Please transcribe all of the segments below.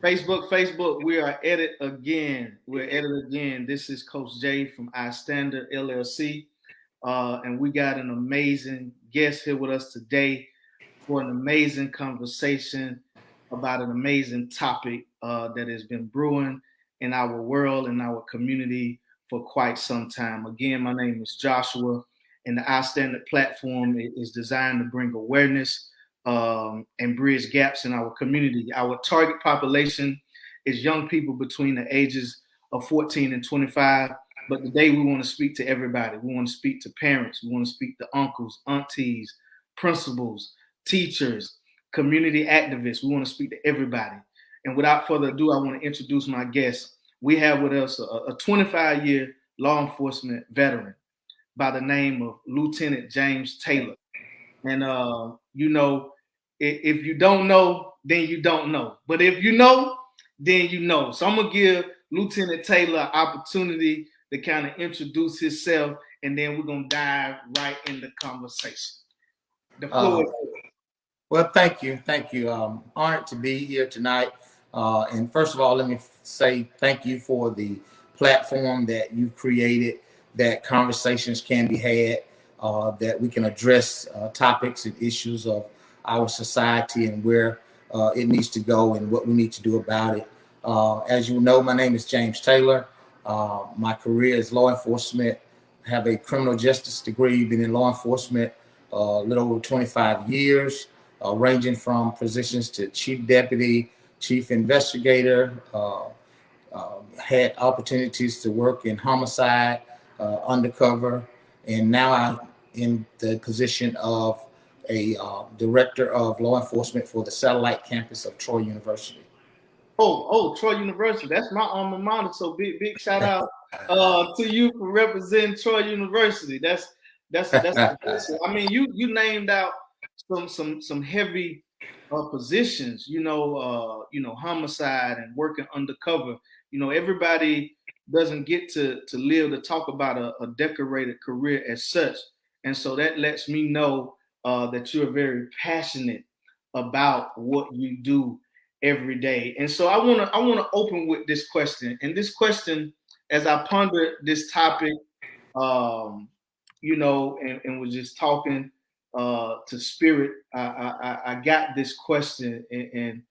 Facebook, we are at it again. We're at it again. This is Coach Jay from iStandard LLC. And we got an amazing guest here with us today for an amazing conversation about an amazing topic that has been brewing in our world, in our community for quite some time. Again, my name is Joshua, and the iStandard platform is designed to bring awareness and bridge gaps in our community. Our target population is young people between the ages of 14 and 25. But today we want to speak to everybody. We want to speak to parents. We want to speak to uncles, aunties, principals, teachers, community activists. We want to speak to everybody. And without further ado, I want to introduce my guest. We have with us a 25-year law enforcement veteran by the name of Lieutenant James Taylor. And, if you don't know, then you don't know. But if you know, then you know. So I'm going to give Lieutenant Taylor an opportunity to kind of introduce himself, and then we're going to dive right in the conversation. The floor is yours. Well, thank you. Thank you. Honored to be here tonight. And first of all, let me say thank you for the platform that you've created, that conversations can be had, that we can address topics and issues of our society and where it needs to go and what we need to do about it. As you know, my name is James Taylor. My career is law enforcement. I have a criminal justice degree, been in law enforcement a little over 25 years, ranging from positions to chief deputy, chief investigator, had opportunities to work in homicide, undercover, and now I'm in the position of a director of law enforcement for the satellite campus of Troy University. Troy University. That's my alma mater. So big shout out to you for representing Troy University. That's impressive. I mean, you named out some heavy positions. Homicide and working undercover. Everybody doesn't get to live to talk about a decorated career as such, and so that lets me know that you're very passionate about what you do every day. And so I want to open with this question. And this question, as I pondered this topic, and was just talking to spirit, I got this question, and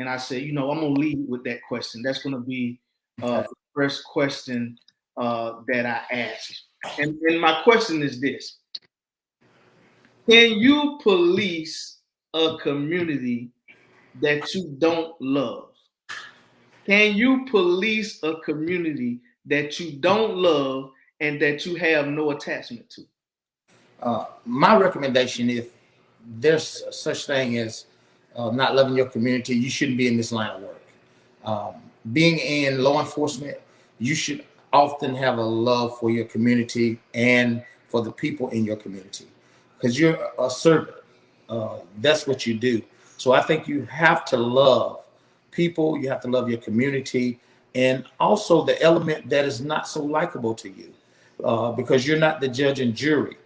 I said, I'm gonna lead with that question. That's gonna be the first question that I ask. And my question is this: can you police a community that you don't love? Can you police a community that you don't love and that you have no attachment to? My recommendation, if there's such thing as not loving your community, you shouldn't be in this line of work. Being in law enforcement, you should often have a love for your community and for the people in your community, because you're a servant. That's what you do. So I think you have to love people, you have to love your community, and also the element that is not so likable to you, because you're not the judge and jury.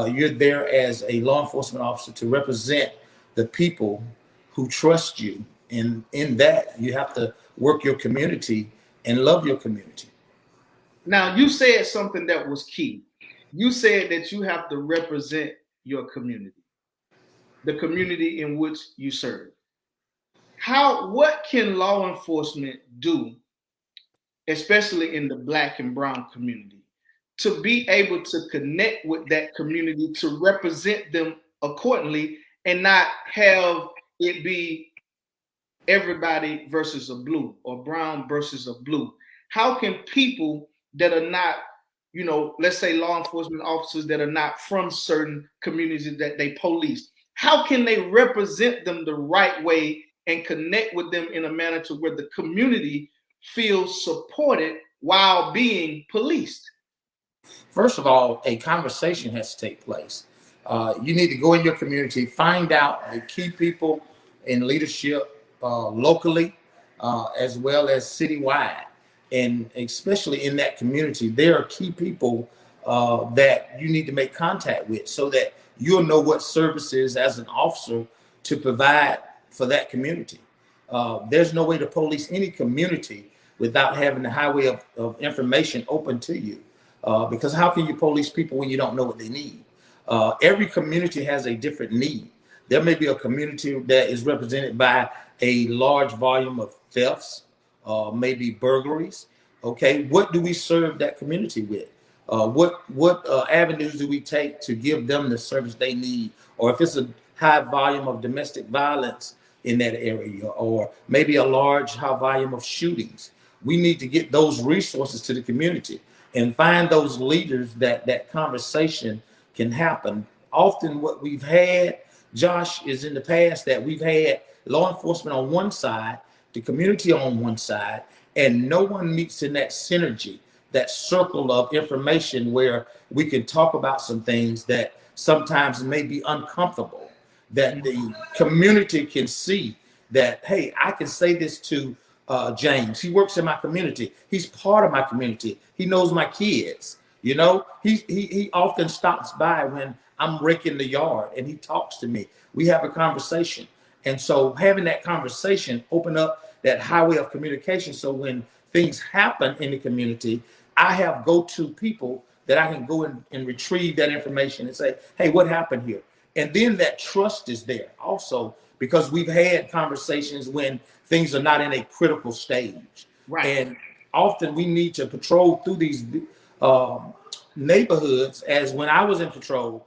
You're there as a law enforcement officer to represent the people who trust you. And in that, you have to work your community and love your community. Now, you said something that was key. You said that you have to represent your community, the community in which you serve. What can law enforcement do, especially in the Black and brown community, to be able to connect with that community, to represent them accordingly, and not have it be everybody versus a blue or brown versus a blue? How can people that are not, let's say law enforcement officers that are not from certain communities that they police, how can they represent them the right way and connect with them in a manner to where the community feels supported while being policed? First of all, a conversation has to take place. You need to go in your community, find out the key people in leadership locally, as well as citywide. And especially in that community, there are key people that you need to make contact with so that you'll know what services as an officer to provide for that community. There's no way to police any community without having the highway of information open to you. Because how can you police people when you don't know what they need? Every community has a different need. There may be a community that is represented by a large volume of thefts, maybe burglaries. Okay, what do we serve that community with? What avenues do we take to give them the service they need? Or if it's a high volume of domestic violence in that area, or maybe a large high volume of shootings, we need to get those resources to the community and find those leaders that conversation can happen. Often what we've had, Josh, is in the past that we've had law enforcement on one side, the community on one side, and no one meets in that synergy, that circle of information where we can talk about some things that sometimes may be uncomfortable, that the community can see that, hey, I can say this to James. He works in my community. He's part of my community. He knows my kids. You know, he often stops by when I'm raking the yard and he talks to me. We have a conversation. And so having that conversation open up that highway of communication. So when things happen in the community, I have go-to people that I can go and retrieve that information and say, hey, what happened here? And then that trust is there also, because we've had conversations when things are not in a critical stage. Right. And often we need to patrol through these neighborhoods, as when I was in patrol.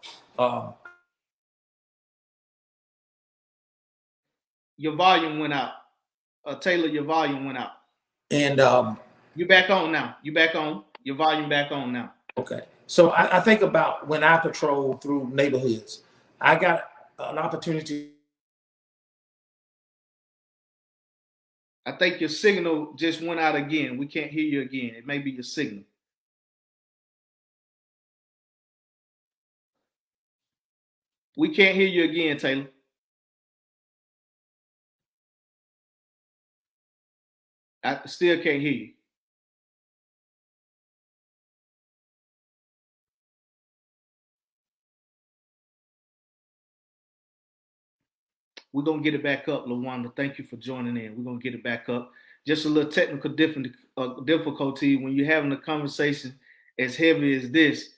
Your volume went out. Taylor, your volume went out. And you're back on now. You back on. Your volume back on now. Okay. So I think about when I patrol through neighborhoods, I got an opportunity. I think your signal just went out again. We can't hear you again. It may be your signal. We can't hear you again, Taylor. I still can't hear you. We're going to get it back up, LaWanda. Thank you for joining in. We're going to get it back up. Just a little technical difficulty when you're having a conversation as heavy as this.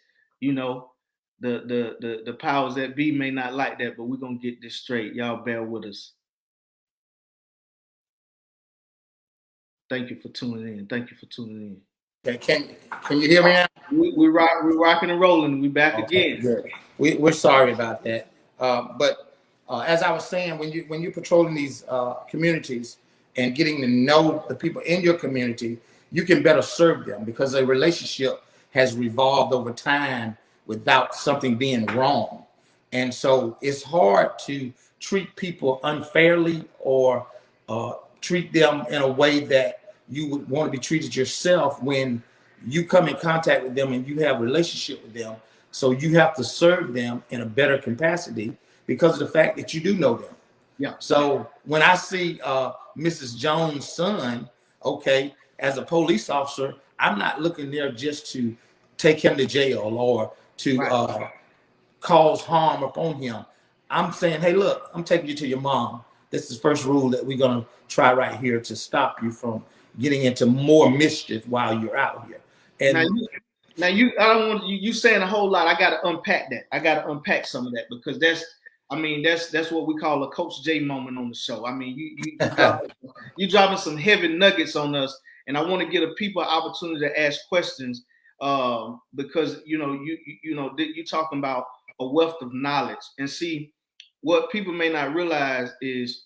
You know, the powers that be may not like that, but we're going to get this straight. Y'all bear with us. Thank you for tuning in. Thank you for tuning in. Okay, can you hear me now? We're rocking and rolling. We're back again. Good. We're sorry about that. But as I was saying, when you're patrolling these communities and getting to know the people in your community, you can better serve them, because a relationship has revolved over time without something being wrong. And so it's hard to treat people unfairly or treat them in a way that you would want to be treated yourself when you come in contact with them and you have a relationship with them. So you have to serve them in a better capacity because of the fact that you do know them. Yeah. So when I see Mrs. Jones' son, okay, as a police officer, I'm not looking there just to take him to jail or to cause harm upon him. I'm saying, hey, look, I'm taking you to your mom. This is the first rule that we're going to try right here to stop you from getting into more mischief while you're out here. And now I don't want you saying a whole lot. I got to unpack that. I got to unpack some of that, because that's what we call a Coach J moment on the show. I mean, you dropping some heavy nuggets on us, and I want to give people an opportunity to ask questions, because you're talking about a wealth of knowledge. And see, what people may not realize is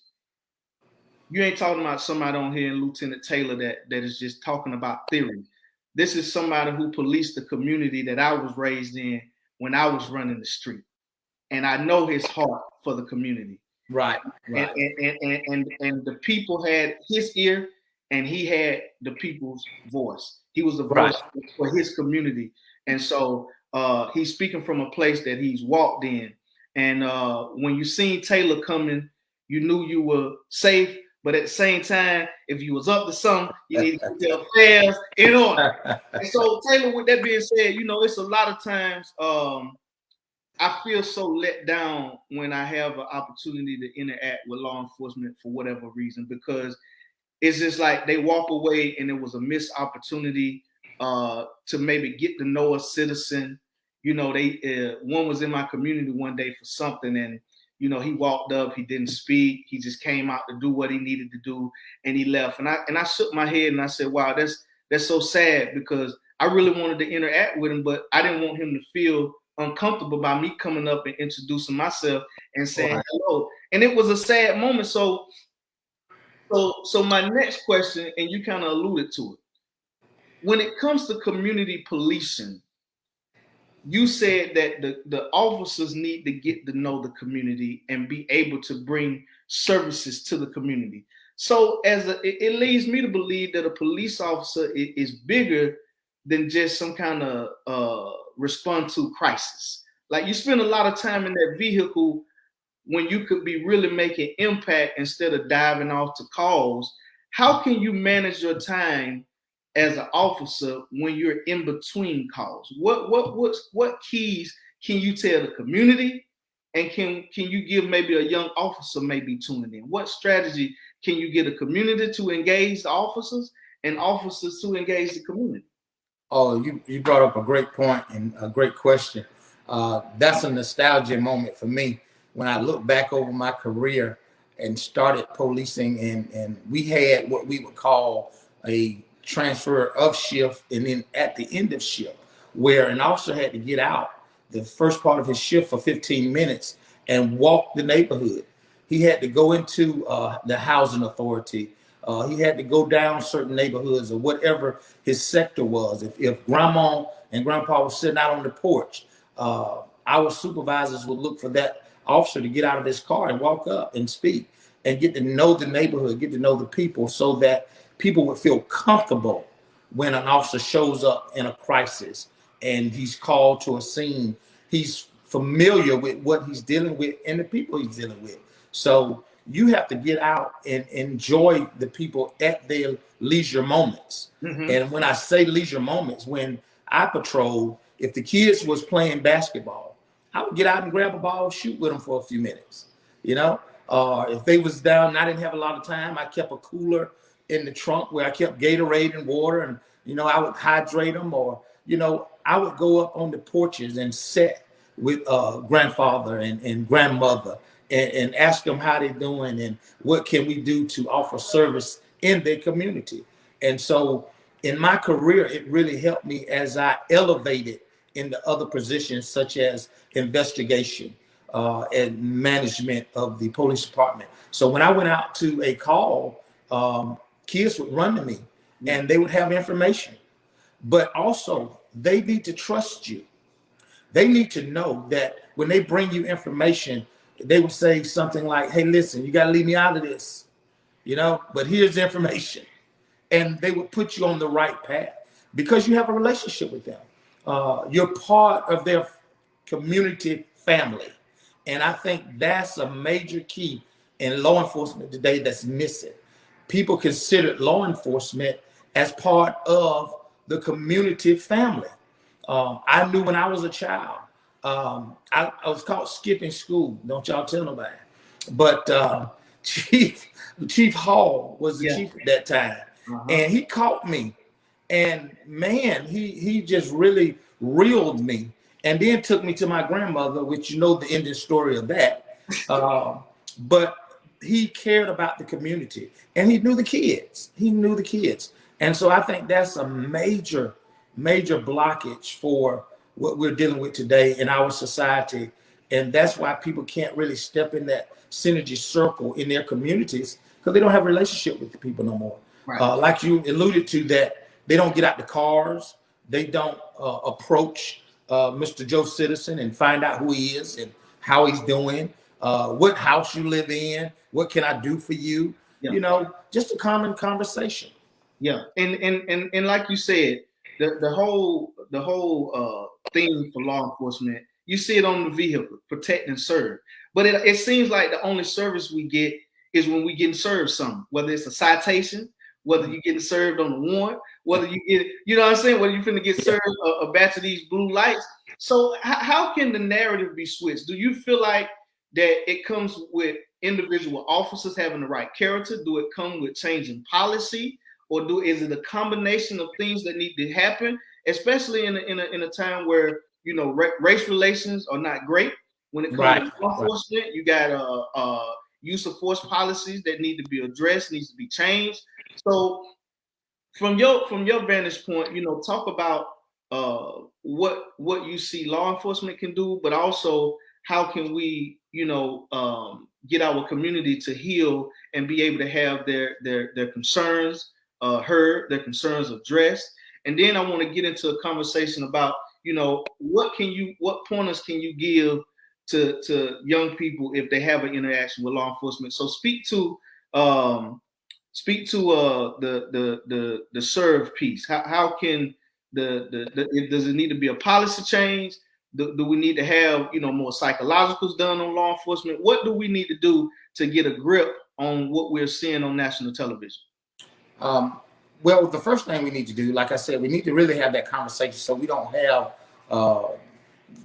you ain't talking about somebody on here in Lieutenant Taylor that is just talking about theory. This is somebody who policed the community that I was raised in when I was running the street. And I know his heart for the community. Right. And the people had his ear, and he had the people's voice. He was the voice for his community. And so he's speaking from a place that he's walked in. And when you seen Taylor coming, you knew you were safe. But at the same time, if you was up to something, you need to get your affairs in order. And so, Taylor, with that being said, it's a lot of times I feel so let down when I have an opportunity to interact with law enforcement for whatever reason, because it's just like they walk away and it was a missed opportunity to maybe get to know a citizen. You know, one was in my community one day for something, and you know, he walked up, he didn't speak, he just came out to do what he needed to do, and he left. And I shook my head and I said, wow, that's so sad, because I really wanted to interact with him, but I didn't want him to feel uncomfortable by me coming up and introducing myself and saying hello. And it was a sad moment. So my next question, and you kind of alluded to it, when it comes to community policing, you said that the officers need to get to know the community and be able to bring services to the community. So it leads me to believe that a police officer is bigger than just some kind of respond to crisis. Like, you spend a lot of time in that vehicle when you could be really making impact instead of diving off to calls. How can you manage your time as an officer when you're in between calls? What keys can you tell the community, and can you give maybe a young officer maybe tuning in? What strategy can you get a community to engage the officers and officers to engage the community? Oh, you brought up a great point and a great question. That's a nostalgia moment for me when I look back over my career and started policing, and we had what we would call a transfer of shift, and then at the end of shift, where an officer had to get out the first part of his shift for 15 minutes and walk the neighborhood. He had to go into the housing authority. He had to go down certain neighborhoods or whatever his sector was. If grandma and grandpa was sitting out on the porch, our supervisors would look for that officer to get out of his car and walk up and speak and get to know the neighborhood, get to know the people, so that people would feel comfortable when an officer shows up in a crisis and he's called to a scene. He's familiar with what he's dealing with and the people he's dealing with. So you have to get out and enjoy the people at their leisure moments. Mm-hmm. And when I say leisure moments, when I patrol, if the kids was playing basketball, I would get out and grab a ball, shoot with them for a few minutes. You know, if they was down and I didn't have a lot of time, I kept a cooler in the trunk where I kept Gatorade and water, and, you know, I would hydrate them, or, you know, I would go up on the porches and sit with grandfather and grandmother and ask them how they're doing and what can we do to offer service in their community. And so in my career, it really helped me as I elevated into other positions such as investigation and management of the police department. So when I went out to a call, kids would run to me and they would have information, but also they need to trust you. They need to know that when they bring you information, they would say something like, hey, listen, you got to leave me out of this, you know, but here's the information. And they would put you on the right path because you have a relationship with them. You're part of their community family. And I think that's a major key in law enforcement today that's missing. People consider law enforcement as part of the community family. I knew when I was a child, I was caught skipping school. Don't y'all tell nobody. But Chief Hall was the chief at that time. Uh-huh. And he caught me. And man, he just really reeled me. And then took me to my grandmother, which you know the ending story of that. But he cared about the community. And he knew the kids. And so I think that's a major blockage for what we're dealing with today in our society. And that's why people can't really step in that synergy circle in their communities, because they don't have a relationship with the people no more. Right. Like you alluded to, that they don't get out the cars. They don't approach Mr. Joe Citizen and find out who he is and how he's doing, what house you live in, what can I do for you? Yeah. You know, just a common conversation. Yeah. And like you said, the whole theme for law enforcement, you see it on the vehicle, protect and serve. But it seems like the only service we get is when we getting served something, whether it's a citation, whether you're getting served on the warrant, whether you get, you know what I'm saying, whether you're finna get served a batch of these blue lights. So how can the narrative be switched? Do you feel like that it comes with individual officers having the right character? Do it come with changing policy? Or is it a combination of things that need to happen, especially in a time where, you know, race relations are not great when it comes to law enforcement? You got use of force policies that need to be addressed, needs to be changed. So from your vantage point, you know, talk about what you see law enforcement can do, but also how can we, you know, get our community to heal and be able to have their concerns heard, their concerns addressed. And then I want to get into a conversation about, you know, what pointers can you give to young people if they have an interaction with law enforcement? So speak to the serve piece. How can does it need to be a policy change? Do we need to have, you know, more psychologicals done on law enforcement? What do we need to do to get a grip on what we're seeing on national television? Well, the first thing we need to do, like I said, we need to really have that conversation so we don't have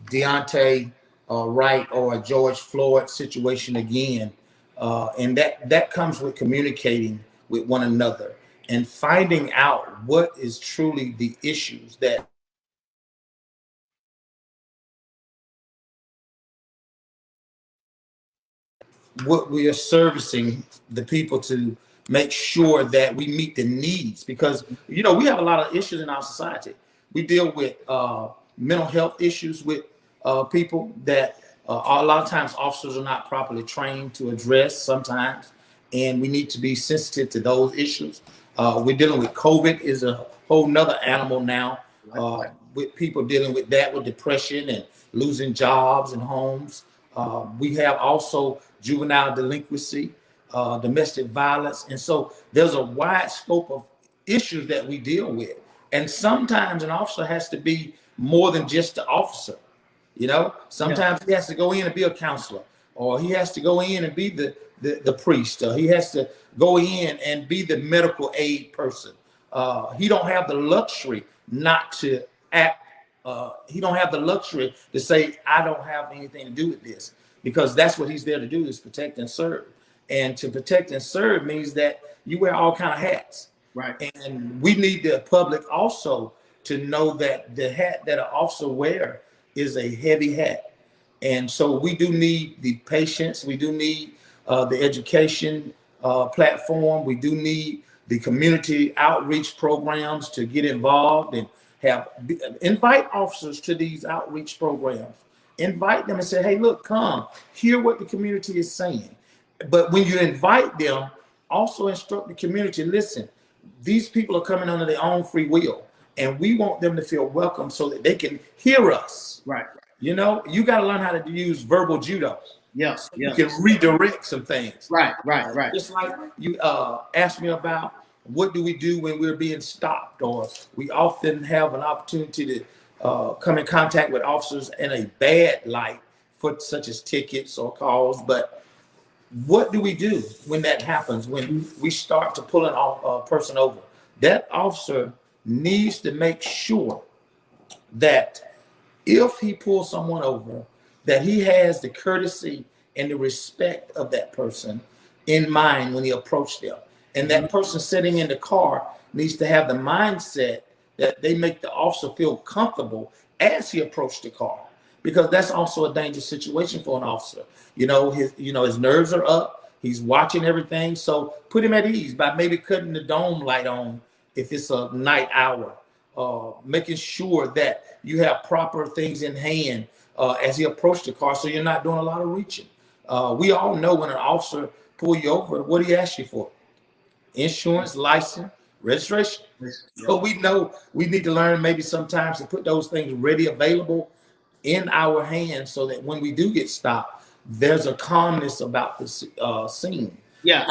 Deontay Wright or a George Floyd situation again. And that comes with communicating with one another and finding out what is truly the issues that what we are servicing the people to make sure that we meet the needs, because, you know, we have a lot of issues in our society. We deal with mental health issues with people that a lot of times officers are not properly trained to address sometimes, and we need to be sensitive to those issues. We're dealing with COVID is a whole nother animal now, with people dealing with that, with depression and losing jobs and homes. We have also juvenile delinquency, domestic violence. And so there's a wide scope of issues that we deal with. And sometimes an officer has to be more than just the officer. You know, sometimes he has to go in and be a counselor, or he has to go in and be the priest, or he has to go in and be the medical aid person. He don't have the luxury not to act. He don't have the luxury to say, I don't have anything to do with this, because that's what he's there to do, is protect and serve. And to protect and serve means that you wear all kind of hats. Right. And we need the public also to know that the hat that an officer wear is a heavy hat. And so we do need the patience. We do need the education platform. We do need the community outreach programs to get involved and invite officers to these outreach programs. Invite them and say, hey, look, come, hear what the community is saying. But when you invite them, also instruct the community, listen, these people are coming under their own free will, and we want them to feel welcome so that they can hear us. Right. You know, you got to learn how to use verbal judo. Yes. You can redirect some things. Right. Just like you asked me about, what do we do when we're being stopped? Or we often have an opportunity to come in contact with officers in a bad light, for such as tickets or calls. But what do we do when that happens? When we start to pull a person over, that officer needs to make sure that if he pulls someone over, that he has the courtesy and the respect of that person in mind when he approached them. And that person sitting in the car needs to have the mindset that they make the officer feel comfortable as he approached the car, because that's also a dangerous situation for an officer. You know, his nerves are up. He's watching everything. So put him at ease by maybe cutting the dome light on if it's a night hour, making sure that you have proper things in hand as he approached the car, so you're not doing a lot of reaching. We all know when an officer pull you over, what do he ask you for? Insurance, license, registration. So we know we need to learn maybe sometimes to put those things ready, available in our hands, so that when we do get stopped, there's a calmness about the scene. Yeah,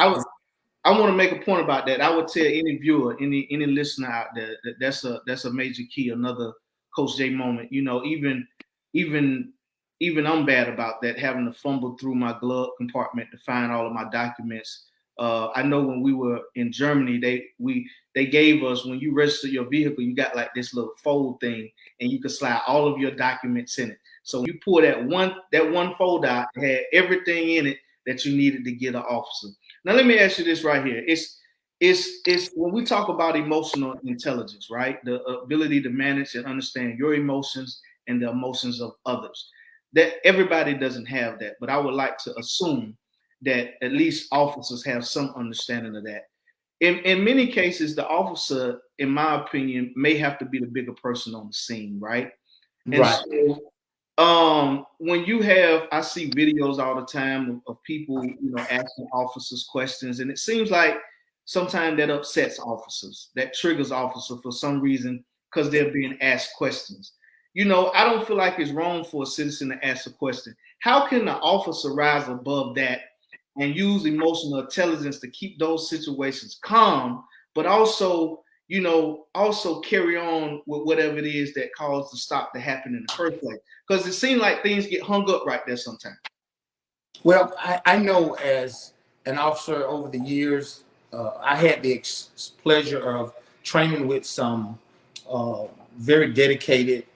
I want to make a point about that. I would tell any viewer, any listener out there, that's a major key. Another Coach J moment. You know, even I'm bad about that, having to fumble through my glove compartment to find all of my documents I know when we were in Germany, they gave us, when you register your vehicle, you got like this little fold thing, and you could slide all of your documents in it. So you pull that one fold out, it had everything in it that you needed to get an officer. Now let me ask you this right here. It's when we talk about emotional intelligence, right? The ability to manage and understand your emotions and the emotions of others. That everybody doesn't have that, but I would like to assume that at least officers have some understanding of that. In many cases, the officer, in my opinion, may have to be the bigger person on the scene, right? And Right. so when you have, I see videos all the time of people, asking officers questions, and it seems like sometimes that upsets officers, that triggers officers for some reason because they're being asked questions. I don't feel like it's wrong for a citizen to ask a question. How can the officer rise above that and use emotional intelligence to keep those situations calm, but also, also carry on with whatever it is that caused the stop to happen in the first place? Because it seems like things get hung up right there sometimes. Well, I know as an officer over the years, I had the pleasure of training with some very dedicated,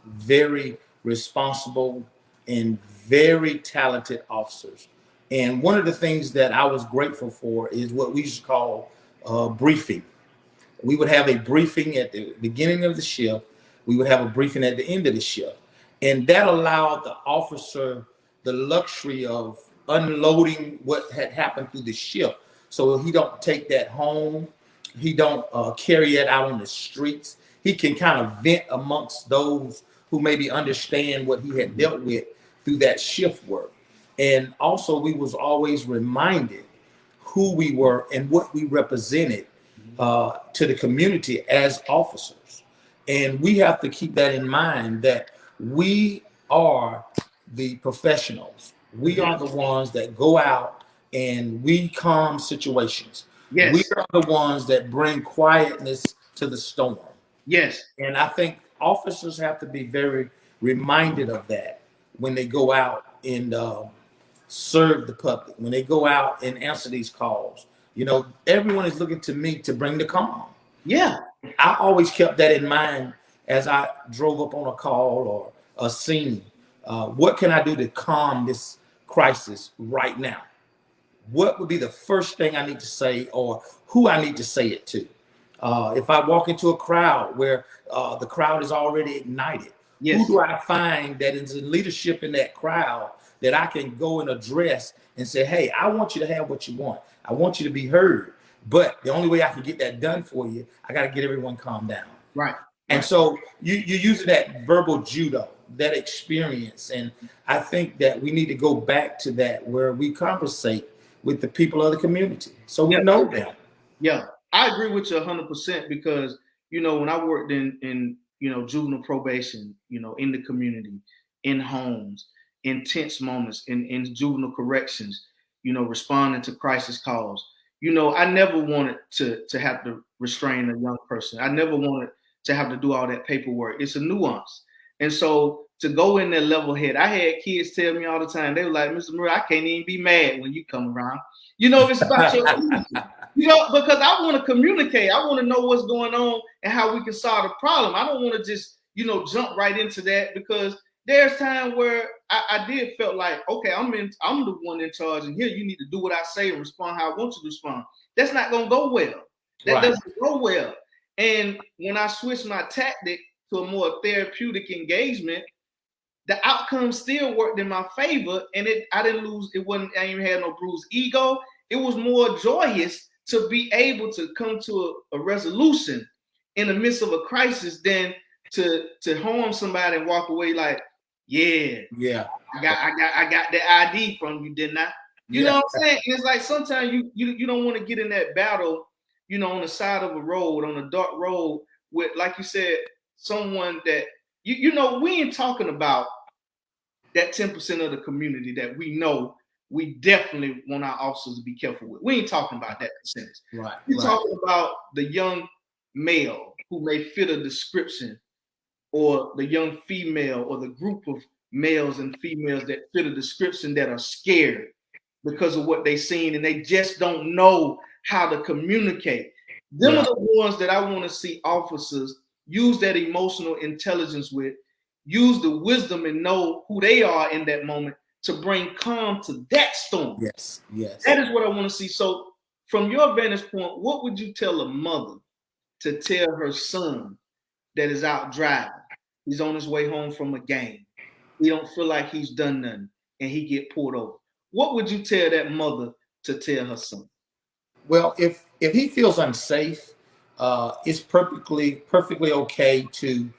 very responsible, and very talented officers. And one of the things that I was grateful for is what we used to call briefing. We would have a briefing at the beginning of the shift. We would have a briefing at the end of the shift. And that allowed the officer the luxury of unloading what had happened through the shift. So he don't take that home. He don't carry it out on the streets. He can kind of vent amongst those who maybe understand what he had dealt with through that shift work. And also we was always reminded who we were and what we represented to the community as officers. And we have to keep that in mind that we are the professionals. We are the ones that go out and we calm situations. Yes. We are the ones that bring quietness to the storm. Yes. And I think officers have to be very reminded of that when they go out and serve the public, when they go out and answer these calls. Everyone is looking to me to bring the calm. Yeah. I always kept that in mind as I drove up on a call or a scene. What can I do to calm this crisis right now? What would be the first thing I need to say, or who I need to say it to? If I walk into a crowd where the crowd is already ignited, yes. Who do I find that is in leadership in that crowd that I can go and address and say, hey, I want you to have what you want. I want you to be heard. But the only way I can get that done for you, I got to get everyone calmed down. Right. And so you're using that verbal judo, that experience. And I think that we need to go back to that where we conversate with the people of the community so we know them. Yeah, I agree with you 100% because, when I worked in juvenile probation, in the community, in homes, in tense moments, in juvenile corrections, responding to crisis calls, I never wanted to have to restrain a young person. I never wanted to have to do all that paperwork. It's a nuance. And so to go in there level head, I had kids tell me all the time, they were like, Mr. Murray, I can't even be mad when you come around. It's about your because I want to communicate. I want to know what's going on and how we can solve the problem. I don't want to just, jump right into that because there's time where I did felt like, okay, I'm the one in charge, and here you need to do what I say and respond how I want you to respond. That's not gonna go well. That doesn't go well. And when I switched my tactic to a more therapeutic engagement, the outcome still worked in my favor, and I didn't lose. I even had no bruised ego. It was more joyous to be able to come to a resolution in the midst of a crisis than to harm somebody and walk away like, yeah, I got the ID from you, didn't I? You know what I'm saying? And it's like sometimes you don't want to get in that battle, on the side of a road, on a dark road with, like you said, someone that we ain't talking about that 10% of the community that we know we definitely want our officers to be careful with. We ain't talking about that percentage. Right. We're talking about the young male who may fit a description, or the young female, or the group of males and females that fit a description that are scared, because of what they've seen, and they just don't know how to communicate. Them are the ones that I want to see officers use that emotional intelligence with, use the wisdom and know who they are in that moment to bring calm to that storm. Yes. That is what I want to see. So from your vantage point, what would you tell a mother to tell her son that is out driving? He's on his way home from a game. He don't feel like he's done nothing, and he get pulled over. What would you tell that mother to tell her son? Well, if he feels unsafe, it's perfectly okay to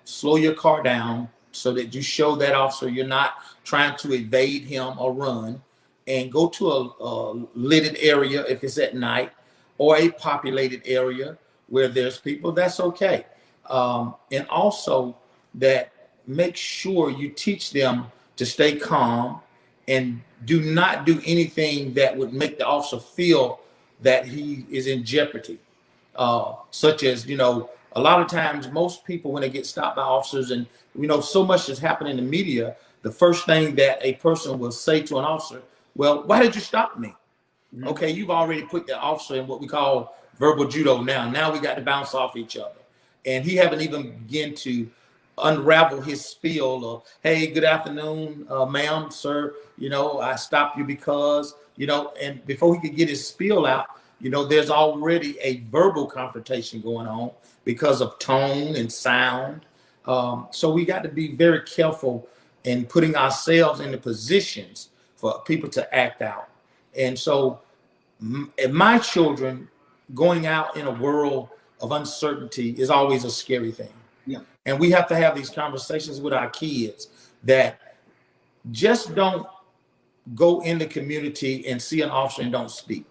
slow your car down so that you show that officer you're not trying to evade him or run, and go to a lighted area if it's at night, or a populated area where there's people. That's okay. And also that make sure you teach them to stay calm and do not do anything that would make the officer feel that he is in jeopardy. Such as, a lot of times most people, when they get stopped by officers, and so much has happened in the media, the first thing that a person will say to an officer, well, why did you stop me? Mm-hmm. Okay, you've already put the officer in what we call verbal judo now we got to bounce off each other. And he haven't even begun to unravel his spiel of, hey, good afternoon, ma'am, sir, I stopped you because, and before he could get his spiel out, there's already a verbal confrontation going on because of tone and sound. So we got to be very careful in putting ourselves in the positions for people to act out. And so my children going out in a world of uncertainty is always a scary thing. Yeah. And we have to have these conversations with our kids that just don't go in the community and see an officer and don't speak.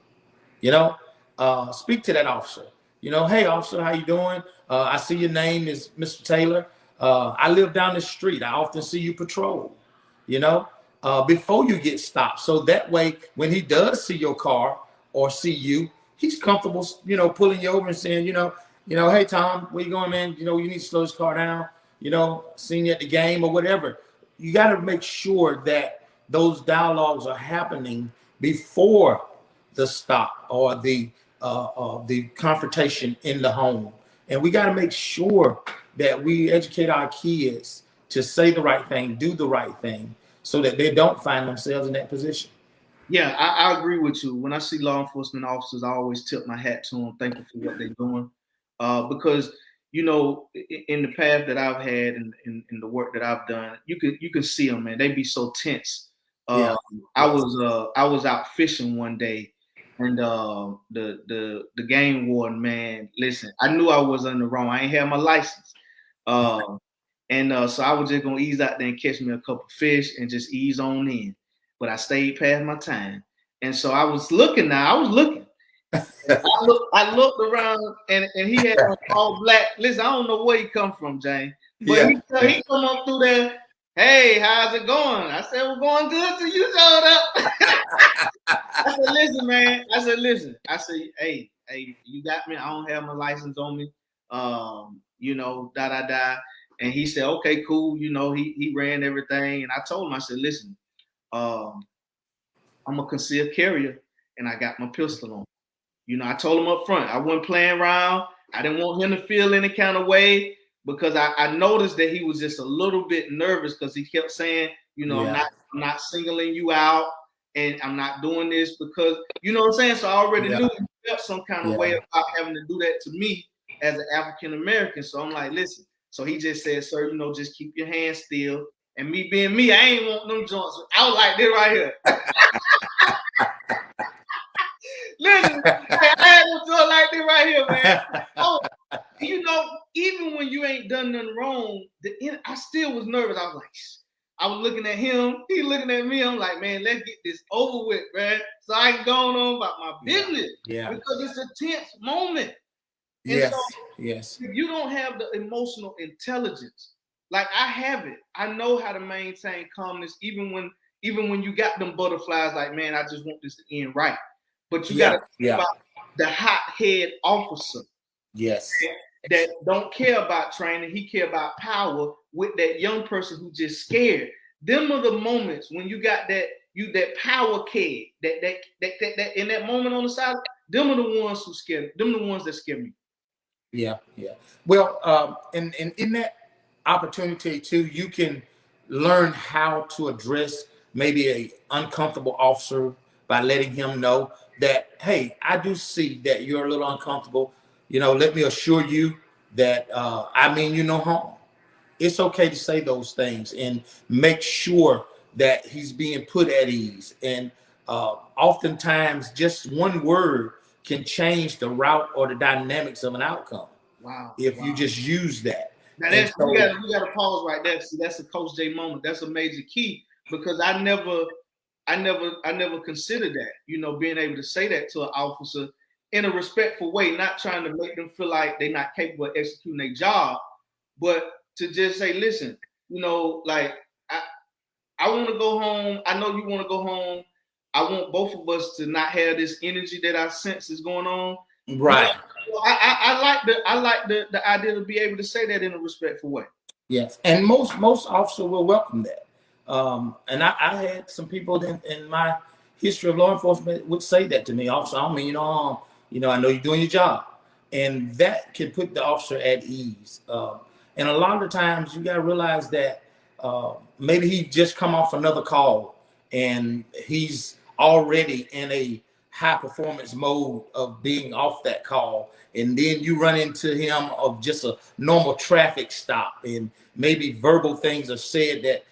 Speak to that officer. Hey, officer, how you doing? I see your name is Mr. Taylor. I live down the street. I often see you patrol, before you get stopped. So that way, when he does see your car or see you, he's comfortable, pulling you over and saying, hey, Tom, where you going, man? You need to slow this car down, seeing you at the game or whatever. You got to make sure that those dialogues are happening before the stop or the confrontation in the home. And we got to make sure that we educate our kids to say the right thing, do the right thing, so that they don't find themselves in that position. Yeah, I agree with you. When I see law enforcement officers, I always tip my hat to them, thank you for what they're doing. Because, in the path that I've had and in the work that I've done, you can see them, man. They be so tense. I was out fishing one day, and the game warden, man, listen, I knew I was on the wrong. I ain't had my license. So I was just gonna ease out there and catch me a couple fish and just ease on in. But I stayed past my time. And so I was looking. I looked around and he had all black. Listen, I don't know where he come from, Jane. But he come up through there. Hey, how's it going? I said, we're going good till you showed up. I said, listen, man. I said, hey, you got me. I don't have my license on me. And he said, okay, cool. He ran everything. And I told him, I said, listen, I'm a concealed carrier and I got my pistol on. I told him up front, I wasn't playing around. I didn't want him to feel any kind of way because I noticed that he was just a little bit nervous because he kept saying, I'm not singling you out and I'm not doing this because, you know what I'm saying? So I already knew he felt some kind of way about having to do that to me as an African-American. So I'm like, listen. So he just said, sir, just keep your hands still. And me being me, I ain't want them joints. I was like this right here. Listen, I had no joint like this right here, man. Oh, even when you ain't done nothing wrong, I still was nervous. I was looking at him, he looking at me. I'm like, man, let's get this over with, man. So I can go on about my business. Yeah. Because it's a tense moment. Yes. If you don't have the emotional intelligence, like I have it, I know how to maintain calmness even when you got them butterflies, like, man, I just want this to end right. But you got to think about the hot head officer. Yes. That don't care about training. He care about power with that young person who just scared. Them are the moments when you got that that power kid, that in that moment on the side, them are the ones who scare. Them the ones that scare me. Yeah, yeah. Well, in that opportunity too, you can learn how to address maybe a uncomfortable officer by letting him know that, hey, I do see that you're a little uncomfortable. Let me assure you that I mean you no harm. It's okay to say those things and make sure that he's being put at ease. And oftentimes, just one word can change the route or the dynamics of an outcome. Wow. If you just use that. Now And that's so, we gotta pause right there. See, that's a Coach J moment. That's a major key because I never considered that. Being able to say that to an officer in a respectful way, not trying to make them feel like they're not capable of executing their job, but to just say, listen, like I want to go home. I know you want to go home. I want both of us to not have this energy that I sense is going on. right. I like the idea to be able to say that in a respectful way. Yes, and most officers will welcome that. And I had some people in my history of law enforcement would say that to me, officer. I mean, I know you're doing your job, and that can put the officer at ease. And a lot of the times, you got to realize that maybe he just come off another call, and he's already in a high performance mode of being off that call, and then you run into him of just a normal traffic stop, and maybe verbal things are said that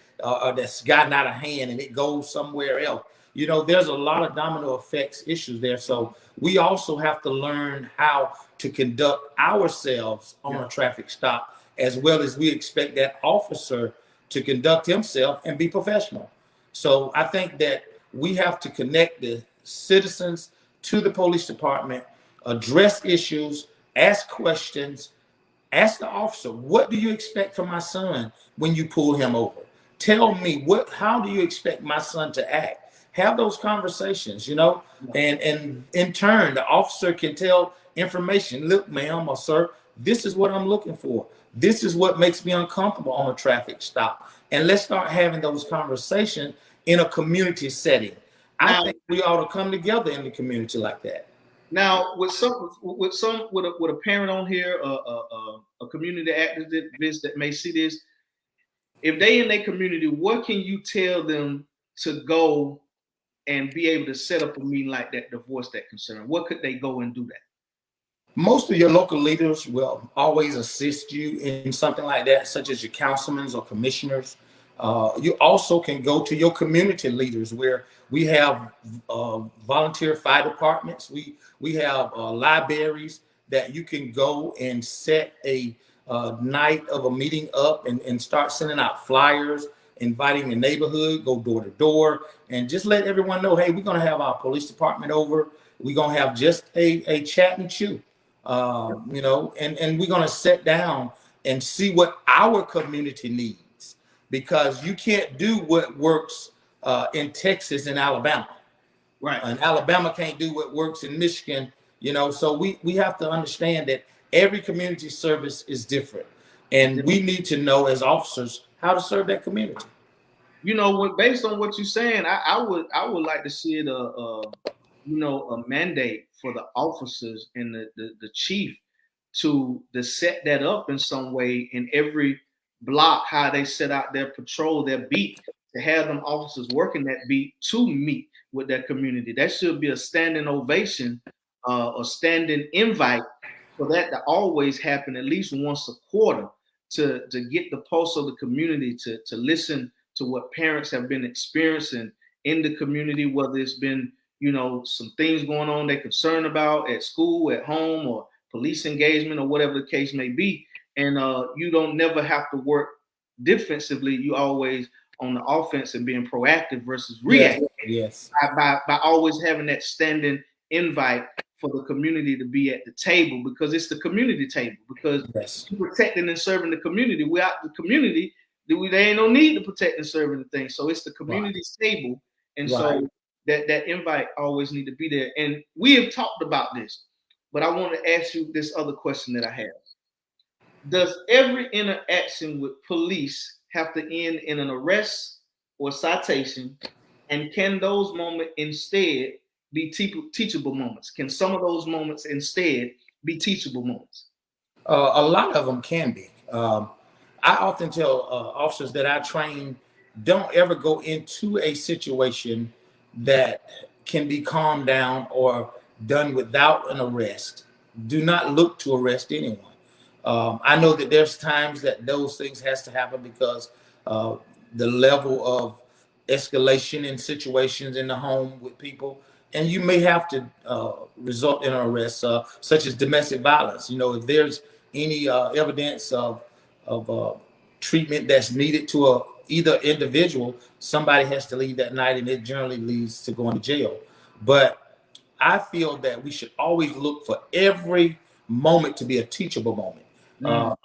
that's gotten out of hand and it goes somewhere else. There's a lot of domino effects issues there. So we also have to learn how to conduct ourselves on a traffic stop, as well as we expect that officer to conduct himself and be professional. So I think that we have to connect the citizens to the police department, address issues, ask questions, ask the officer, what do you expect from my son when you pull him over? Tell me how do you expect my son to act? Have those conversations, and in turn, the officer can tell information. Look, ma'am or sir, this is what I'm looking for. This is what makes me uncomfortable on a traffic stop. And let's start having those conversations in a community setting. I think we ought to come together in the community like that. Now, with a parent on here, a community activist that may see this, if they in their community, what can you tell them to go and be able to set up a meeting like that to voice that concern? What could they go and do that? Most of your local leaders will always assist you in something like that, such as your councilmen or commissioners. You also can go to your community leaders, where we have volunteer fire departments. We have libraries that you can go and set a night of a meeting up and start sending out flyers, inviting the neighborhood, go door to door, and just let everyone know, hey, we're going to have our police department over. We're going to have just a chat and chew. And we're going to sit down and see what our community needs, because you can't do what works in Texas and Alabama. Right. And Alabama can't do what works in Michigan, so we have to understand that every community service is different. And we need to know as officers how to serve that community. Based on what you're saying, I would like to see it a mandate for the officers and the chief to set that up in some way in every block, how they set out their patrol, their beat, to have them officers working that beat to meet with their community. That should be a standing ovation, a standing invite for that to always happen at least once a quarter, to get the pulse of the community, to listen to what parents have been experiencing in the community, whether it's been some things going on they're concerned about at school, at home, or police engagement, or whatever the case may be. And you don't never have to work defensively. You always on the offense and being proactive versus reactive. Yes. By always having that standing invite for the community to be at the table, because it's the community table. Because protecting and serving the community, without the community, they ain't no need to protect and serving the thing. So it's the community table, and so that invite always need to be there. And we have talked about this, but I want to ask you this other question that I have. Does every interaction with police have to end in an arrest or citation? And can those moments instead be teachable moments? Can some of those moments instead be teachable moments? A lot of them can be. I often tell officers that I train, don't ever go into a situation that can be calmed down or done without an arrest. Do not look to arrest anyone. I know that there's times that those things has to happen because uh, the level of escalation in situations in the home with people, and you may have to result in an arrest, such as domestic violence. You know, if there's any evidence of treatment that's needed to either individual, somebody has to leave that night, and it generally leads to going to jail. But I feel that we should always look for every moment to be a teachable moment.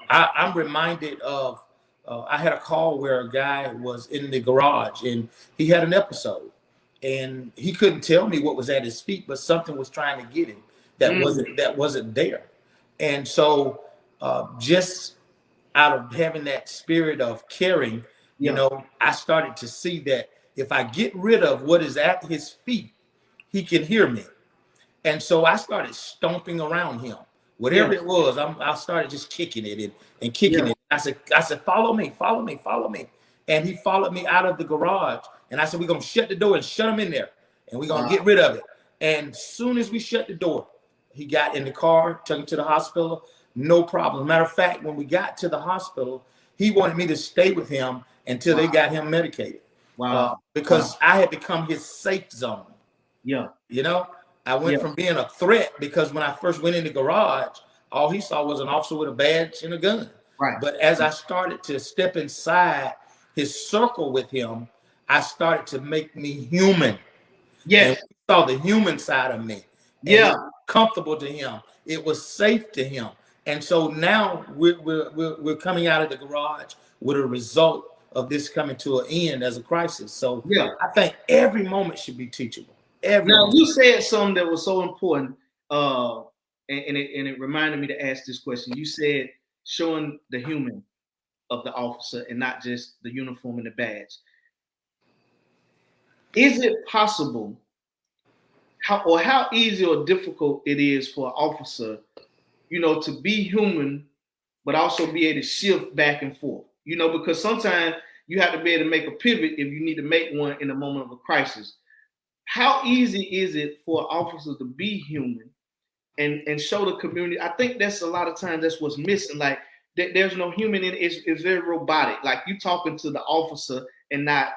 I'm reminded of I had a call where a guy was in the garage and he had an episode, and he couldn't tell me what was at his feet, but something was trying to get him that wasn't there. And so just out of having that spirit of caring, you know, I started to see that if I get rid of what is at his feet, he can hear me. And so I started stomping around him. Whatever it was, I started just kicking it and kicking it. I said, follow me, follow me, follow me. And he followed me out of the garage. And I said, we're going to shut the door and shut him in there. And we're going to get rid of it. And soon as we shut the door, he got in the car, took him to the hospital. No problem. Matter of fact, when we got to the hospital, he wanted me to stay with him until they got him medicated. Because I had become his safe zone. You know, I went from being a threat, because when I first went in the garage, all he saw was an officer with a badge and a gun. But as I started to step inside his circle with him, I started to make me human. And he saw the human side of me. And it was comfortable to him. It was safe to him. And so now we're coming out of the garage with a result of this coming to an end as a crisis. So I think every moment should be teachable. Now, you said something that was so important, and it reminded me to ask this question. You said showing the human of the officer and not just the uniform and the badge. Is it possible, how easy or difficult it is for an officer, you know, to be human, but also be able to shift back and forth? You know, because sometimes you have to be able to make a pivot if you need to make one in a moment of a crisis. How easy is it for officers to be human and show the community? I think that's a lot of times that's what's missing. Like there's no human in it. It's very robotic. Like you talking to the officer and not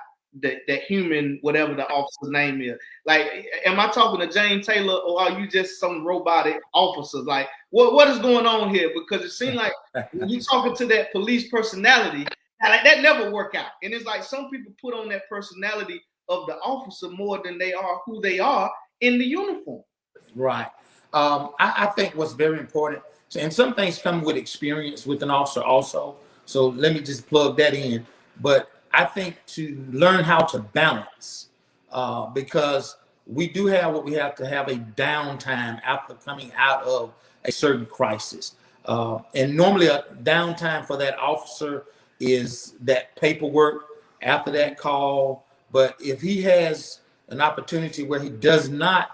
that human, whatever the officer's name is. Like, am I talking to James Taylor, or are you just some robotic officer? Like, what is going on here? Because it seems like when you talking to that police personality, like that never work out. And it's like some people put on that personality of the officer more than they are who they are in the uniform. Right. I think what's very important, and some things come with experience with an officer also. So let me just plug that in. But I think to learn how to balance, because we do have what we have to have a downtime after coming out of a certain crisis. And normally a downtime for that officer is that paperwork after that call. But if he has an opportunity where he does not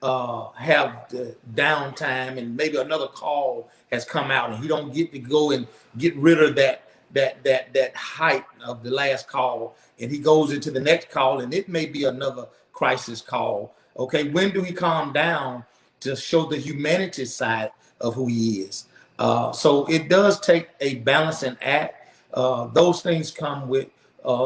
have the downtime, and maybe another call has come out, and he don't get to go and get rid of that height of the last call, and he goes into the next call, and it may be another crisis call. Okay, when do he calm down to show the humanity side of who he is? So it does take a balancing act. Those things come with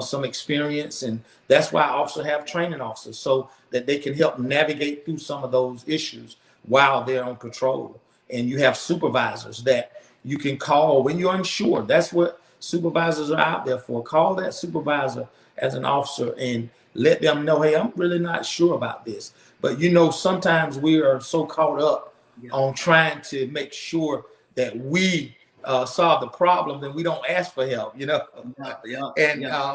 some experience, and that's why I also have training officers, so that they can help navigate through some of those issues while they're on patrol. And you have supervisors that you can call when you're unsure. That's what supervisors are out there for. Call that supervisor as an officer and let them know, hey, I'm really not sure about this. But you know, sometimes we are so caught up on trying to make sure that we solve the problem, then we don't ask for help, you know.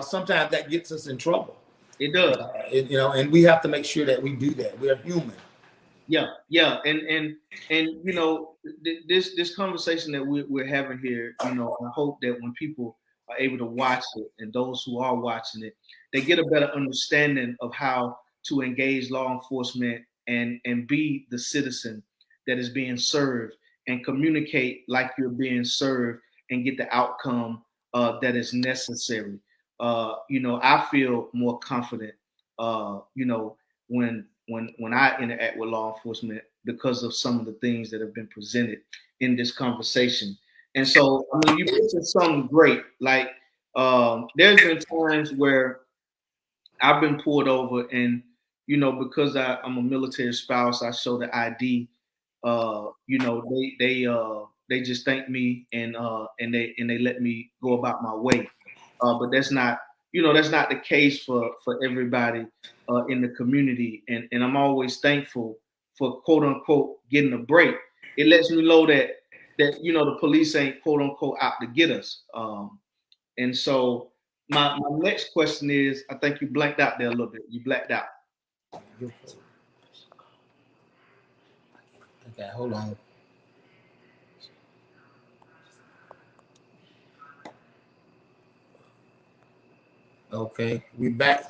Sometimes that gets us in trouble. It does. You know, and we have to make sure that we do that. We're human. And you know, this conversation that we're having here, you know, I hope that when people are able to watch it, and those who are watching it, they get a better understanding of how to engage law enforcement and be the citizen that is being served, and communicate like you're being served, and get the outcome that is necessary. I feel more confident, when I interact with law enforcement because of some of the things that have been presented in this conversation. And so, I mean, you mentioned something great. Like, there's been times where I've been pulled over, and because I'm a military spouse, I show the ID. They just thank me, and they let me go about my way. But that's not the case for everybody in the community, and I'm always thankful for quote unquote getting a break. It lets me know that the police ain't quote unquote out to get us. And so my next question is, I think you blanked out there a little bit. You blacked out. Okay, hold on. Okay, we back.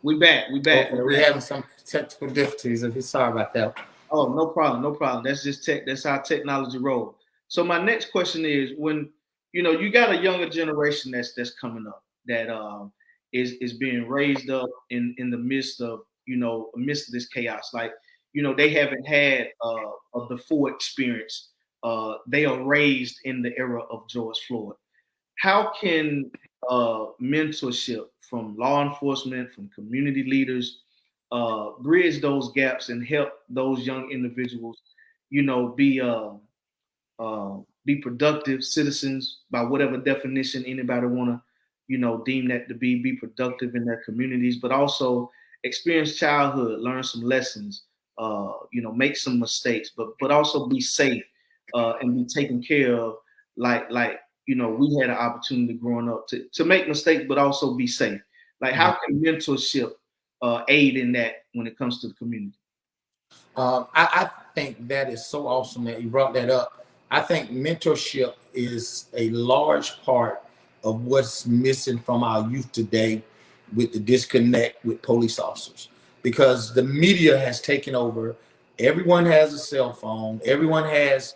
We back. Okay, we're having some technical difficulties. Sorry about that. Oh, no problem. That's just tech. That's how technology rolls. So my next question is, when you got a younger generation that's coming up, that is being raised up in the midst of this chaos. Like, they haven't had the full experience. They are raised in the era of George Floyd. How can mentorship from law enforcement, from community leaders, bridge those gaps and help those young individuals, be productive citizens by whatever definition anybody want to, deem that to be productive in their communities, but also experience childhood, learn some lessons, make some mistakes, but also be safe and be taken care of, like we had an opportunity growing up to make mistakes, but also be safe. Like, how can mentorship aid in that when it comes to the community? I think that is so awesome that you brought that up. I think mentorship is a large part of what's missing from our youth today, with the disconnect with police officers, because the media has taken over. Everyone has a cell phone. Everyone has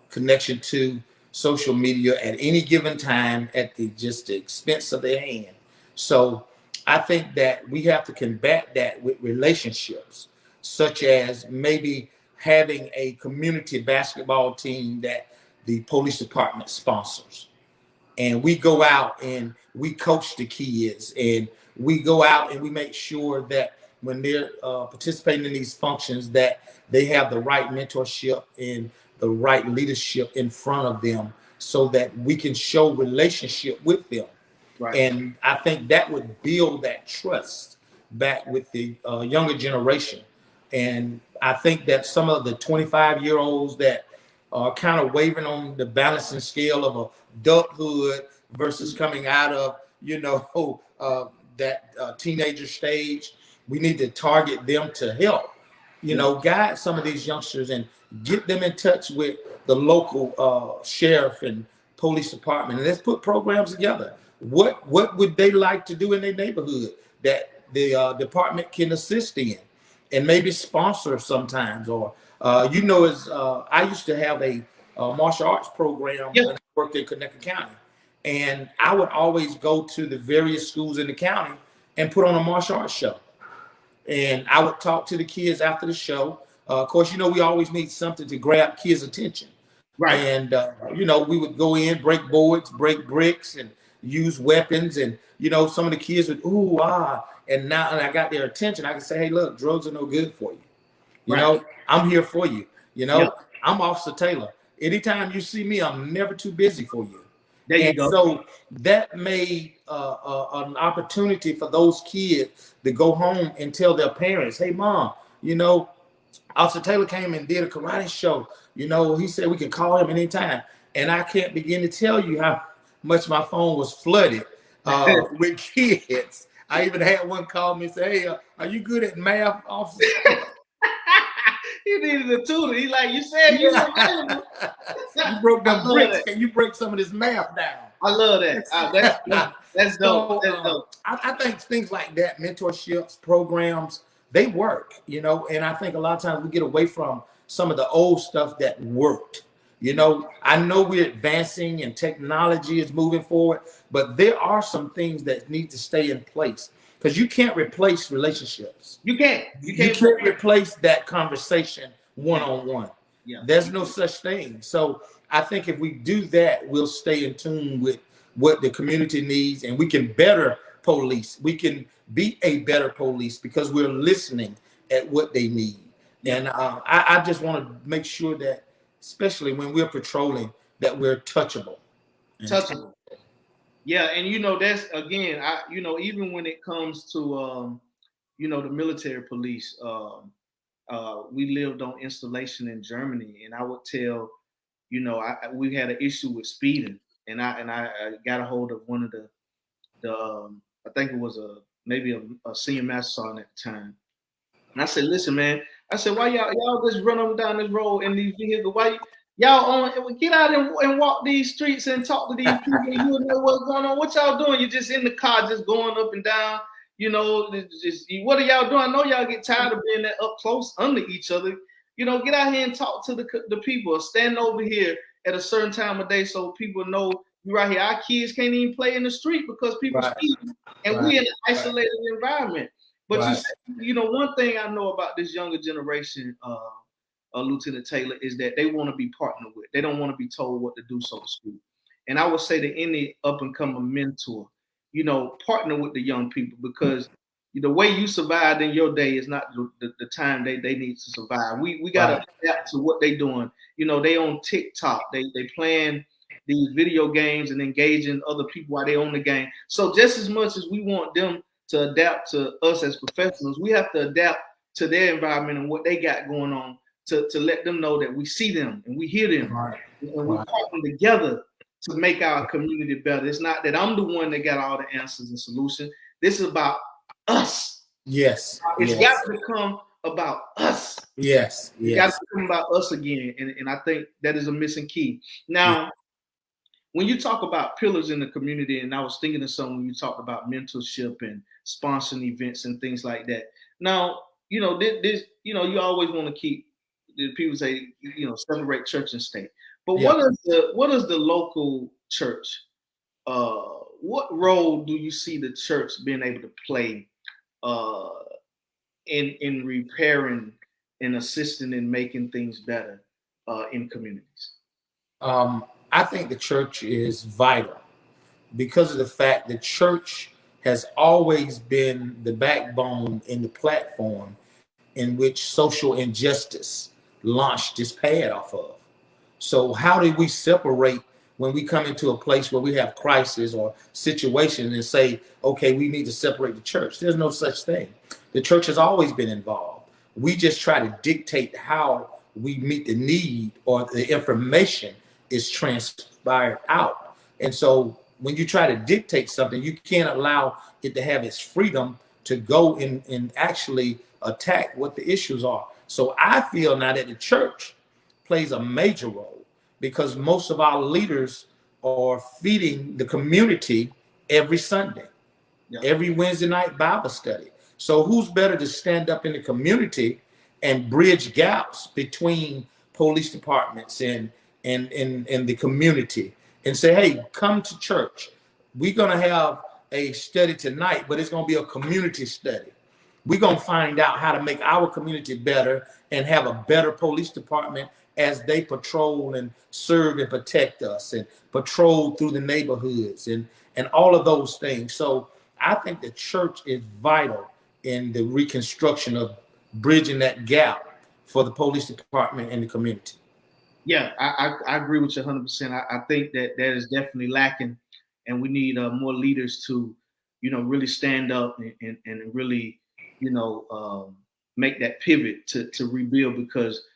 connection to social media at any given time at the expense of their hand. So I think that we have to combat that with relationships, such as maybe having a community basketball team that the police department sponsors. And we go out and we coach the kids, and we go out and we make sure that when they're participating in these functions, that they have the right mentorship and the right leadership in front of them, so that we can show relationship with them. Right. And I think that would build that trust back with the younger generation. And I think that some of the 25-year-olds that are kind of wavering on the balancing scale of adulthood versus coming out of, that teenager stage, we need to target them to help, guide some of these youngsters and get them in touch with the local sheriff and police department. And let's put programs together. What would they like to do in their neighborhood that the department can assist in, and maybe sponsor sometimes? Or I used to have a martial arts program when I worked in Connecticut County, and I would always go to the various schools in the county and put on a martial arts show, and I would talk to the kids after the show. Of course, we always need something to grab kids' attention, right? And we would go in, break boards, break bricks, and use weapons. And some of the kids would and now I got their attention. I can say, hey, look, drugs are no good for you. I'm here for you. I'm Officer Taylor. Anytime you see me, I'm never too busy for you. There you go. So that made an opportunity for those kids to go home and tell their parents, hey, Mom, Officer Taylor came and did a karate show. He said we can call him anytime. And I can't begin to tell you how much my phone was flooded with kids. I even had one call me and say, hey, are you good at math, Officer? He needed a tutor. He's like, you said you was available. You broke them bricks. Can you break some of this math down? I love that. That's dope. So That's dope. I think things like that, mentorships, programs, they work, you know, and I think a lot of times we get away from some of the old stuff that worked. You know, I know we're advancing and technology is moving forward, but there are some things that need to stay in place because you can't replace relationships. You can't. You can't replace that conversation one-on-one. Yeah. There's no such thing. So I think if we do that, we'll stay in tune with what the community needs, and we can better police. We can be a better police because we're listening at what they need. And I just want to make sure that, especially when we're patrolling, that we're touchable. Touchable. Yeah, and you know that's again, you know, even when it comes to you know, the military police, we lived on installation in Germany, and I would tell, you know, we had an issue with speeding, and I got a hold of one of the I think it was maybe a senior master sergeant at the time, and I said, listen, man, I said, why y'all just run up down this road in these vehicles? Why y'all get out and walk these streets and talk to these people? You know what's going on. What y'all doing? You're just in the car, just going up and down. You know, just what are y'all doing? I know y'all get tired of being that up close under each other. You know, get out here and talk to the people. Stand over here at a certain time of day so people know you're right here. Our kids can't even play in the street because people speed, and we're in an isolated environment. But you know, one thing I know about this younger generation, Lieutenant Taylor, is that they want to be partnered with. They don't want to be told what to do, so to speak. And I would say to any up and coming mentor, you know, partner with the young people, because the way you survived in your day is not the time they need to survive. We got to adapt to what they're doing. You know, they on TikTok, they playing these video games and engaging other people while they on the game. So just as much as we want them to adapt to us as professionals, we have to adapt to their environment and what they got going on to let them know that we see them and we hear them, and we partner together to make our community better. It's not that I'm the one that got all the answers and solutions. This is about us. Yes. It's got to become about us. Yes. It's got to become about us again. And I think that is a missing key. Now, when you talk about pillars in the community, and I was thinking of something when you talked about mentorship and sponsoring events and things like that. Now, you know, this, you know, you always want to keep, people say, you know, separate church and state. But what is the local church? What role do you see the church being able to play in repairing and assisting in making things better in communities? I think the church is vital because of the fact that church has always been the backbone and the platform in which social injustice launched its pad off of. So how do we separate when we come into a place where we have crisis or situation and say, okay, we need to separate the church? There's no such thing. The church has always been involved. We just try to dictate how we meet the need or the information is transpired out. And so when you try to dictate something, you can't allow it to have its freedom to go and actually attack what the issues are. So I feel now that the church plays a major role because most of our leaders are feeding the community every Sunday, every Wednesday night Bible study. So who's better to stand up in the community and bridge gaps between police departments and the community and say, hey, come to church. We're going to have a study tonight, but it's going to be a community study. We're going to find out how to make our community better and have a better police department as they patrol and serve and protect us and patrol through the neighborhoods and all of those things. So I think the church is vital in the reconstruction of bridging that gap for the police department and the community. Yeah, I agree with you 100%. I think that is definitely lacking, and we need more leaders to, you know, really stand up and really, you know, make that pivot to rebuild. Because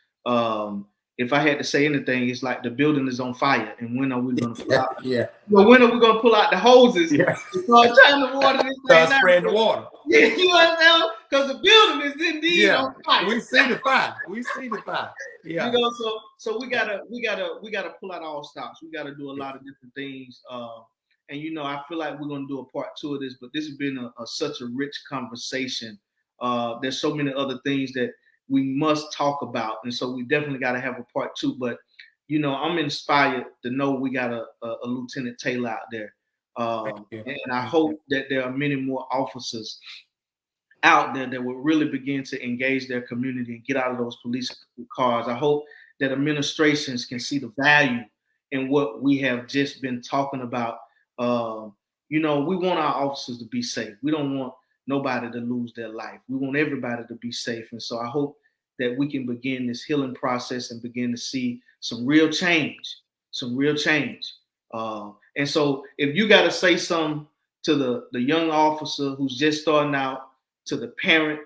if I had to say anything, it's like the building is on fire, and when are we going to pull out? Well, when are we going to pull out the hoses? Yeah. Start trying to water this thing out. Spread the water. Yeah, you understand? Because the building is indeed on fire. We see the fire. We see the fire. Yeah. You know, so we gotta pull out all stops. We gotta do a lot of different things. And I feel like we're gonna do a part 2 of this, but this has been such a rich conversation. There's so many other things that we must talk about, and so we definitely got to have a part 2. But I'm inspired to know we got a Lieutenant Taylor out there, and I hope that there are many more officers out there that will really begin to engage their community and get out of those police cars. I hope that administrations can see the value in what we have just been talking about. We want our officers to be safe. We don't want nobody to lose their life. We want everybody to be safe. And so I hope that we can begin this healing process and begin to see some real change. And so if you got to say something to the young officer who's just starting out, to the parent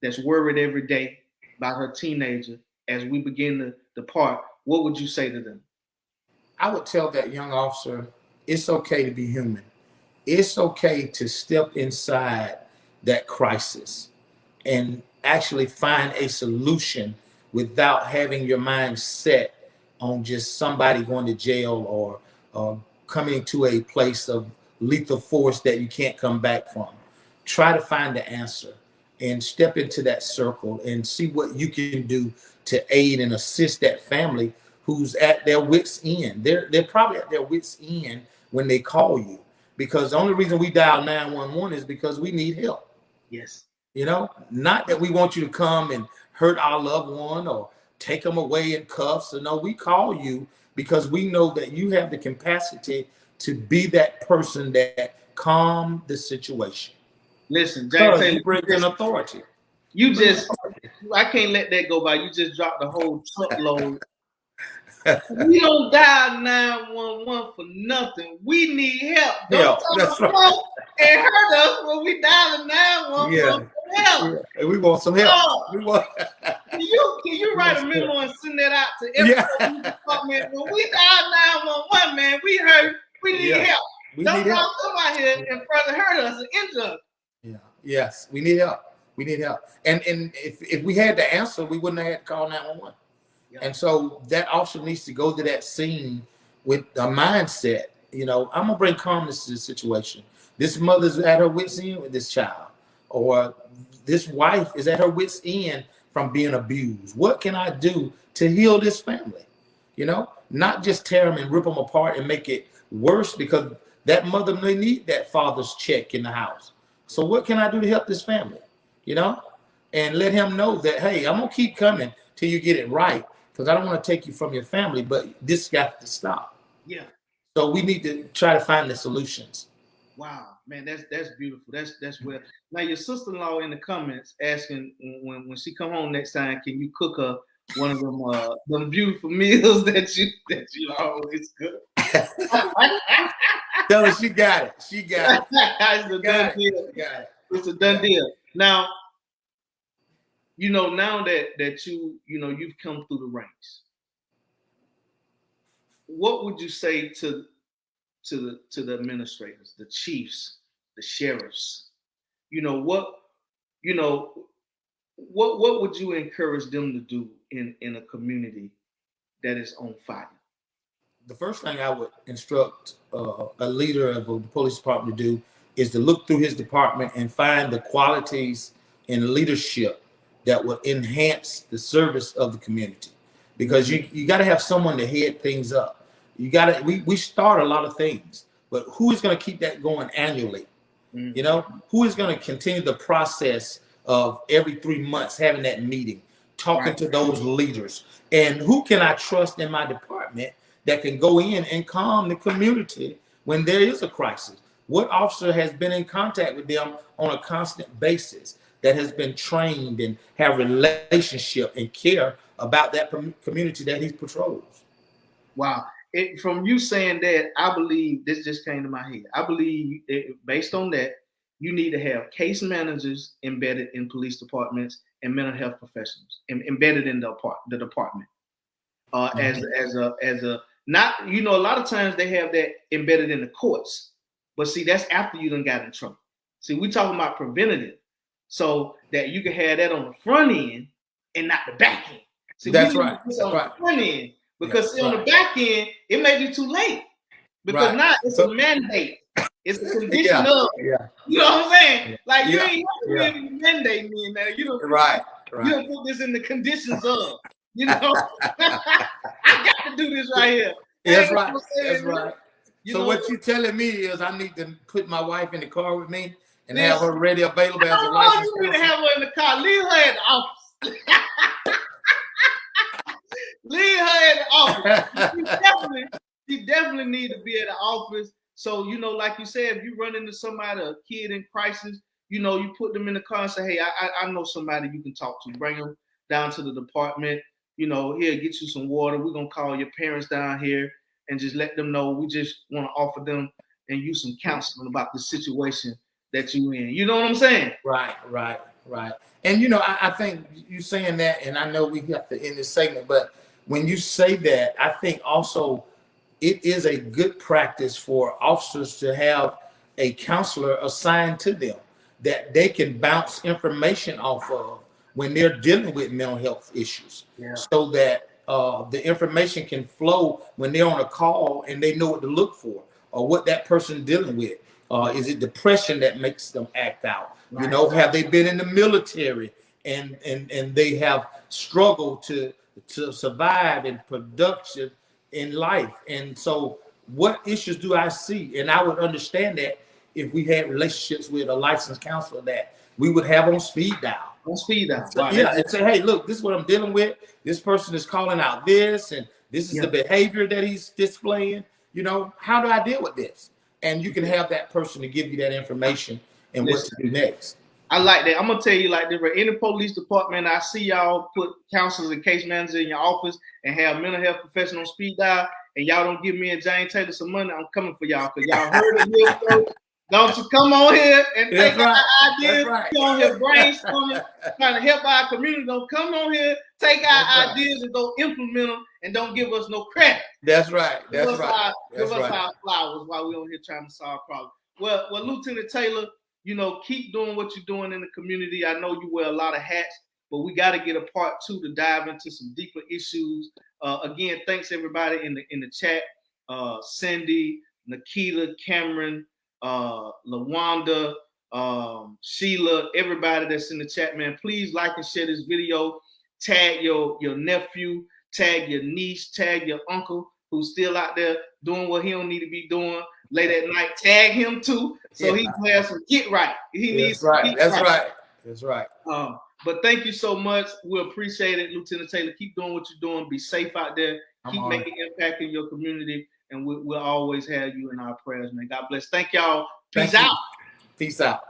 that's worried every day about her teenager as we begin to depart, what would you say to them? I would tell that young officer, it's okay to be human. It's okay to step inside that crisis and actually find a solution without having your mind set on just somebody going to jail or coming to a place of lethal force that you can't come back from. Try to find the answer and step into that circle and see what you can do to aid and assist that family who's at their wits' end. They're probably at their wits' end when they call you, because the only reason we dial 911 is because we need help. Yes. Not that we want you to come and hurt our loved one or take them away in cuffs. So no, we call you because we know that you have the capacity to be that person that calm the situation. Listen, Jack Taylor, you bring an authority. I can't let that go by. You just dropped the whole truckload. We don't dial 911 for nothing. We need help. Don't that's right. And hurt us when we dial 911 for help. And we want some help. Can you write a memo and send that out to every department? When we dial 911, man, we hurt. We need help. Don't come out here and further hurt us and injure us. Yes, we need help. And if we had the answer, we wouldn't have had to call 911. And so that officer needs to go to that scene with a mindset. I'm gonna bring calmness to the situation. This mother's at her wit's end with this child, or this wife is at her wit's end from being abused. What can I do to heal this family? Not just tear them and rip them apart and make it worse, because that mother may need that father's check in the house. So what can I do to help this family? And let him know that, hey, I'm gonna keep coming till you get it right, because I don't want to take you from your family, but this got to stop. Yeah. So we need to try to find the solutions. Wow, man, that's beautiful. That's well. Now your sister-in-law in the comments asking when she come home next time, can you cook her one of them beautiful meals that you always cook? Tell her she got it. It's a done deal. It's a done deal. Now, now that you've come through the ranks, what would you say to the administrators, the chiefs, the sheriffs? What would you encourage them to do in a community that is on fire? The first thing I would instruct a leader of the police department to do is to look through his department and find the qualities in leadership that will enhance the service of the community. Because you got to have someone to head things up. We start a lot of things, but who is going to keep that going annually? Who is going to continue the process of every 3 months having that meeting, talking to those leaders? And who can I trust in my department that can go in and calm the community when there is a crisis? What officer has been in contact with them on a constant basis, that has been trained and have relationship and care about that community that he patrols? Wow. From you saying that, I believe this just came to my head. I believe based on that, you need to have case managers embedded in police departments and mental health professionals embedded in the department. As a not, a lot of times they have that embedded in the courts, but see, that's after you done got in trouble. See, we talking about preventative, so that you can have that on the front end and not the back end. See, that's right. On the front end, because on the back end, it may be too late, because now it's a mandate. It's a condition of. Yeah. You know what I'm saying? Yeah. Like you Yeah. ain't even mandate me now. You don't Right. You don't put this in the conditions of. You know, I got to do this right here. That's Hey, right. saying, That's right. So what you telling me is I need to put my wife in the car with me and have her ready available as a license. You need to have her in the car. Leave her at the office. Leave her at the office. She definitely need to be at the office. So, you know, like you said, if you run into somebody, a kid in crisis, you know, you put them in the car and say, hey, I know somebody you can talk to. Bring them down to the department. You know, here, get you some water. We're going to call your parents down here and just let them know we just want to offer them and you some counseling about the situation that you in. You know what I'm saying? Right. And, you know, I think you saying that, and I know we have to end this segment, but when you say that, I think also it is a good practice for officers to have a counselor assigned to them that they can bounce information off of when they're dealing with mental health issues, so that the information can flow when they're on a call and they know what to look for or what that person dealing with. Is it depression that makes them act out? Right. You know, have they been in the military and they have struggled to survive in production in life? And so what issues do I see? And I would understand that if we had relationships with a licensed counselor that we would have on speed dial. On speed dial. Wow, and say, hey, look, this is what I'm dealing with. This person is calling out this, and this is the behavior that he's displaying. You know, how do I deal with this? And you can have that person to give you that information and what to do next. I like that. I'm gonna tell you like this: for any police department, I see y'all put counselors and case managers in your office and have mental health professional on speed dial, and y'all don't give me and Jane Taylor some money. I'm coming for y'all because y'all heard it here. So don't you come on here and take our ideas. Come on here brainstorming, trying to help our community. Don't come on here, take our ideas and go implement them, and don't give us no credit. That's right. Give us our flowers while we're on here trying to solve problems. Well, Lieutenant Taylor, you know, keep doing what you're doing in the community. I know you wear a lot of hats, but we got to get a part 2 to dive into some deeper issues. Again, thanks everybody in the chat. Cindy, Nikita, Cameron, LaWanda, Sheila, everybody that's in the chat, man. Please like and share this video. Tag your nephew, tag your niece, tag your uncle who's still out there doing what he don't need to be doing late at night. Tag him too, so he can have some get right. He needs That's right. But thank you so much. We appreciate it, Lieutenant Taylor. Keep doing what you're doing. Be safe out there. Keep making impact in your community, and we'll always have you in our prayers, man. God bless. Thank y'all. Peace out. Peace out.